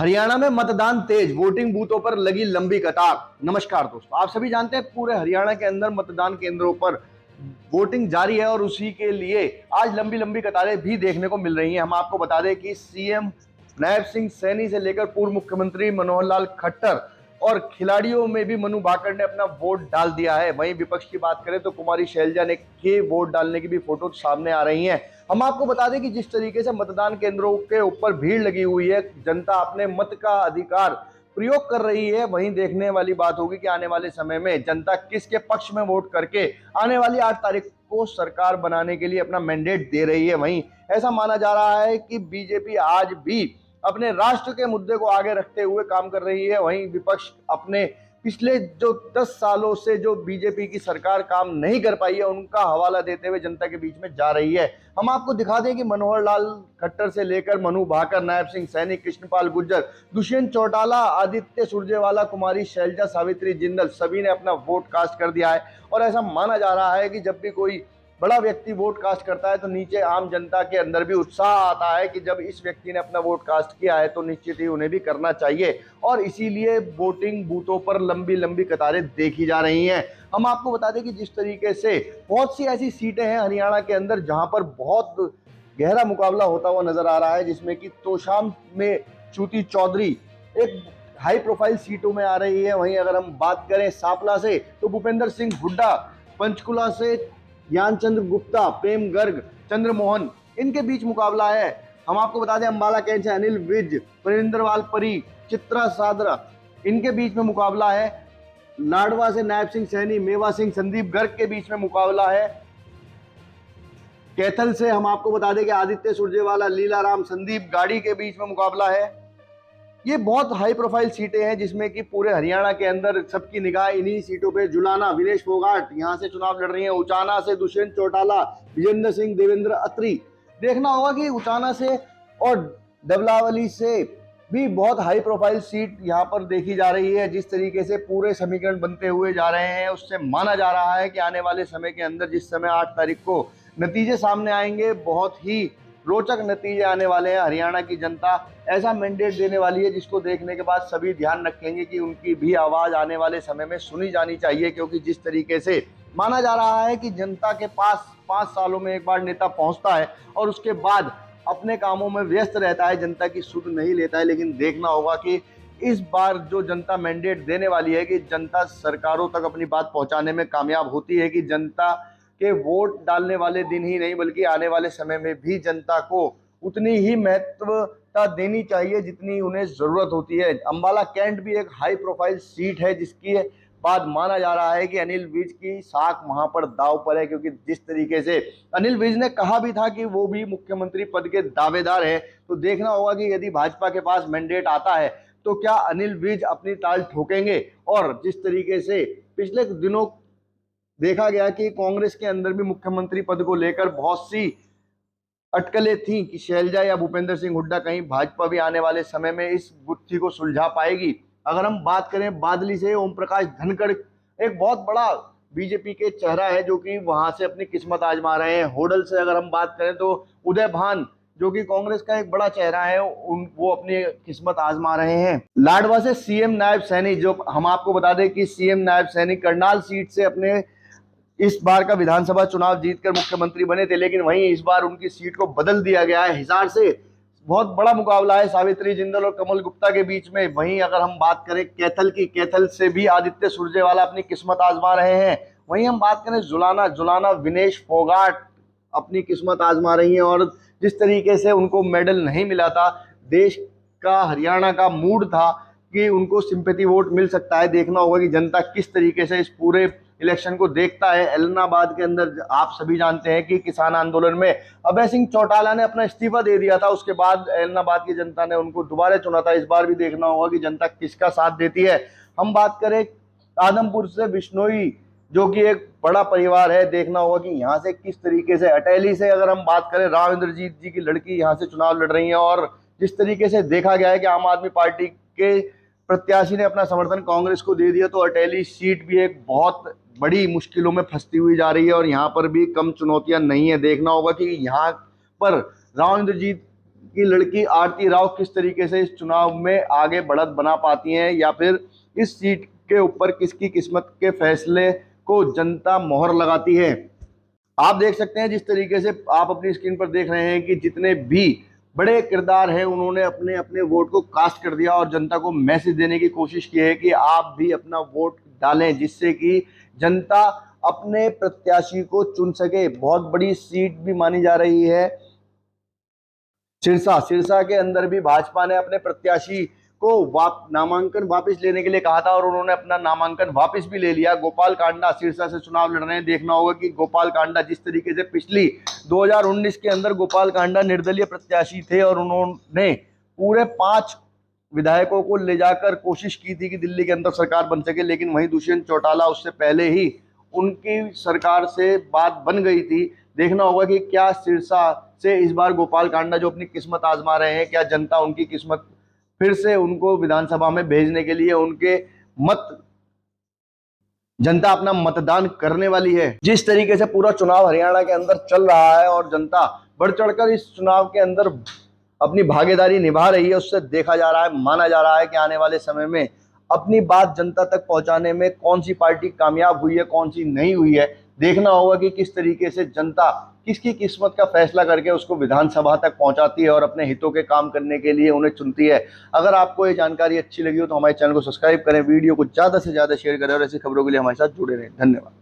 हरियाणा में मतदान तेज, वोटिंग बूथों पर लगी लंबी कतार। नमस्कार दोस्तों, आप सभी जानते हैं पूरे हरियाणा के अंदर मतदान केंद्रों पर वोटिंग जारी है और उसी के लिए आज लंबी लंबी कतारें भी देखने को मिल रही हैं। हम आपको बता दें कि सीएम नायब सिंह सैनी से लेकर पूर्व मुख्यमंत्री मनोहर लाल खट्टर और खिलाड़ियों में भी मनु भाकर ने अपना वोट डाल दिया है। वहीं विपक्ष की बात करें तो कुमारी शैलजा ने के वोट डालने की भी फोटो सामने आ रही हैं। हम आपको बता दें कि जिस तरीके से मतदान केंद्रों के ऊपर भीड़ लगी हुई है, जनता अपने मत का अधिकार प्रयोग कर रही है। वहीं देखने वाली बात होगी कि आने वाले समय में जनता किसके पक्ष में वोट करके आने वाली 8 तारीख को सरकार बनाने के लिए अपना मैंडेट दे रही है। वहीं ऐसा माना जा रहा है कि बीजेपी आज भी अपने राष्ट्र के मुद्दे को आगे रखते हुए काम कर रही है। वहीं विपक्ष अपने पिछले जो 10 सालों से जो बीजेपी की सरकार काम नहीं कर पाई है उनका हवाला देते हुए जनता के बीच में जा रही है। हम आपको दिखा दें कि मनोहर लाल खट्टर से लेकर मनु भाकर, नायब सिंह सैनी, कृष्णपाल गुर्जर, दुष्यंत चौटाला, आदित्य सुरजेवाला, कुमारी शैलजा, सावित्री जिंदल सभी ने अपना वोट कास्ट कर दिया है। और ऐसा माना जा रहा है कि जब भी कोई बड़ा व्यक्ति वोट कास्ट करता है तो नीचे आम जनता के अंदर भी उत्साह आता है कि जब इस व्यक्ति ने अपना वोट कास्ट किया है तो निश्चित ही उन्हें भी करना चाहिए। और इसीलिए वोटिंग बूथों पर लंबी लंबी कतारें देखी जा रही हैं। हम आपको बता दें कि जिस तरीके से बहुत सी ऐसी सीटें हैं हरियाणा के अंदर जहां पर बहुत गहरा मुकाबला होता हुआ नजर आ रहा है, जिसमें कि तोशाम में च्यूति चौधरी एक हाई प्रोफाइल सीटों में आ रही है। वहीं अगर हम बात करें सांपला से तो भूपेंद्र सिंह हुड्डा, पंचकुला से ज्ञानचंद्र गुप्ता, प्रेम गर्ग, चंद्रमोहन, इनके बीच मुकाबला है। हम आपको बता दें अंबाला कैंट से अनिल विज, परिंदरवाल परी, चित्रा सादरा, इनके बीच में मुकाबला है। लाडवा से नायब सिंह सैनी, मेवा सिंह, संदीप गर्ग के बीच में मुकाबला है। कैथल से हम आपको बता दें कि आदित्य सुरजेवाला, लीलाराम, संदीप गाड़ी के बीच में मुकाबला है। ये बहुत हाई प्रोफाइल सीटें हैं जिसमें कि पूरे हरियाणा के अंदर सबकी निगाह इन्हीं सीटों पे। जुलाना विनेश फोगाट यहां से चुनाव लड़ रही हैं। उचाना से दुष्यंत चौटाला, विजेंद्र सिंह, देवेंद्र अत्री। देखना होगा कि उचाना से और डबलावली से भी बहुत हाई प्रोफाइल सीट यहां पर देखी जा रही है। जिस तरीके से पूरे समीकरण बनते हुए जा रहे हैं उससे माना जा रहा है कि आने वाले समय के अंदर, जिस समय 8 तारीख को नतीजे सामने आएंगे, बहुत ही रोचक नतीजे आने वाले हैं। हरियाणा की जनता ऐसा मैंडेट देने वाली है जिसको देखने के बाद सभी ध्यान रखेंगे कि उनकी भी आवाज आने वाले समय में सुनी जानी चाहिए। क्योंकि जिस तरीके से माना जा रहा है कि जनता के पास 5 सालों में एक बार नेता पहुंचता है और उसके बाद अपने कामों में व्यस्त रहता है, जनता की सुध नहीं लेता है। लेकिन देखना होगा कि इस बार जो जनता मैंडेट देने वाली है कि जनता सरकारों तक अपनी बात पहुंचाने में कामयाब होती है, कि जनता के वोट डालने वाले दिन ही नहीं बल्कि आने वाले समय में भी जनता को उतनी ही महत्वता देनी चाहिए जितनी उन्हें जरूरत होती है। अंबाला कैंट भी एक हाई प्रोफाइल सीट है जिसकी बाद माना जा रहा है कि अनिल विज की साख वहां पर दाव पर है। क्योंकि जिस तरीके से अनिल विज ने कहा भी था कि वो भी मुख्यमंत्री पद के दावेदार है, तो देखना होगा कि यदि भाजपा के पास मैंडेट आता है तो क्या अनिल विज अपनी ताल ठोकेंगे। और जिस तरीके से पिछले दिनों देखा गया कि कांग्रेस के अंदर भी मुख्यमंत्री पद को लेकर बहुत सी अटकलें थी कि शैलजा या भूपेंद्र सिंह हुड्डा कहीं भाजपा भी आने वाले समय में इस गुत्थी को सुलझा पाएगी। अगर हम बात करें बादली से, ओम प्रकाश धनखड़ एक बहुत बड़ा बीजेपी के चेहरा है जो कि वहां से अपनी किस्मत आजमा रहे हैं। होडल से अगर हम बात करें तो उदय भान जो कि कांग्रेस का एक बड़ा चेहरा है, वो अपनी किस्मत आजमा रहे हैं। लाडवा से सीएम नायब सैनी, जो हम आपको बता दें कि सीएम नायब सैनी करनाल सीट से अपने इस बार का विधानसभा चुनाव जीतकर मुख्यमंत्री बने थे, लेकिन वहीं इस बार उनकी सीट को बदल दिया गया है। हिसार से बहुत बड़ा मुकाबला है सावित्री जिंदल और कमल गुप्ता के बीच में। वहीं अगर हम बात करें कैथल की, कैथल से भी आदित्य सुरजेवाला अपनी किस्मत आजमा रहे हैं। वहीं हम बात करें जुलाना विनेश फोगाट अपनी किस्मत आजमा रही हैं। और जिस तरीके से उनको मेडल नहीं मिला था, देश का, हरियाणा का मूड था कि उनको सिंपैथी वोट मिल सकता है। देखना होगा कि जनता किस तरीके से इस पूरे इलेक्शन को देखता है। एलनाबाद के अंदर आप सभी जानते हैं कि किसान आंदोलन में अभय सिंह चौटाला ने अपना इस्तीफा दे दिया था, उसके बाद एलनाबाद की जनता ने उनको दोबारा चुना था। इस बार भी देखना होगा कि जनता किसका साथ देती है। हम बात करें आदमपुर से बिश्नोई जो कि एक बड़ा परिवार है, देखना होगा कि यहाँ से किस तरीके से। अटेली से अगर हम बात करें, राव इंद्रजीत जी की लड़की यहाँ से चुनाव लड़ रही है। और जिस तरीके से देखा गया है कि आम आदमी पार्टी के प्रत्याशी ने अपना समर्थन कांग्रेस को दे दिया, तो अटेली सीट भी एक बहुत बड़ी मुश्किलों में फंसती हुई जा रही है। और यहाँ पर भी कम चुनौतियां नहीं है। देखना होगा कि यहाँ पर राव इंद्रजीत की लड़की आरती राव किस तरीके से इस चुनाव में आगे बढ़त बना पाती हैं, या फिर इस सीट के ऊपर किसकी किस्मत के फैसले को जनता मोहर लगाती है। आप देख सकते हैं जिस तरीके से आप अपनी स्क्रीन पर देख रहे हैं कि जितने भी बड़े किरदार हैं उन्होंने अपने अपने वोट को कास्ट कर दिया और जनता को मैसेज देने की कोशिश की है कि आप भी अपना वोट डालें, जिससे कि जनता अपने प्रत्याशी को चुन सके। बहुत बड़ी सीट भी मानी जा रही है सिरसा। सिरसा के अंदर भी भाजपा ने अपने प्रत्याशी को नामांकन वापस लेने के लिए कहा था और उन्होंने अपना नामांकन वापस भी ले लिया। गोपाल कांडा सिरसा से चुनाव लड़ रहे हैं। देखना होगा कि गोपाल कांडा जिस तरीके से पिछली 2019 के अंदर गोपाल कांडा निर्दलीय प्रत्याशी थे और उन्होंने पूरे 5 विधायकों को ले जाकर कोशिश की थी कि दिल्ली के अंदर सरकार बन सके, लेकिन वहीं दुष्यंत चौटाला उससे पहले ही उनकी सरकार से बात बन गई थी। देखना होगा कि क्या सिरसा से इस बार गोपाल कांडा जो अपनी किस्मत आजमा रहे हैं, क्या जनता उनकी किस्मत फिर से उनको विधानसभा में भेजने के लिए उनके जनता अपना मतदान करने वाली है। जिस तरीके से पूरा चुनाव हरियाणा के अंदर चल रहा है और जनता बढ़ चढ़कर इस चुनाव के अंदर अपनी भागीदारी निभा रही है, उससे देखा जा रहा है, माना जा रहा है कि आने वाले समय में अपनी बात जनता तक पहुंचाने में कौन सी पार्टी कामयाब हुई है, कौन सी नहीं हुई है। देखना होगा कि किस तरीके से जनता किसकी किस्मत का फैसला करके उसको विधानसभा तक पहुंचाती है और अपने हितों के काम करने के लिए उन्हें चुनती है। अगर आपको ये जानकारी अच्छी लगी हो तो हमारे चैनल को सब्सक्राइब करें, वीडियो को ज़्यादा से ज़्यादा शेयर करें और ऐसी खबरों के लिए हमारे साथ जुड़े रहें। धन्यवाद।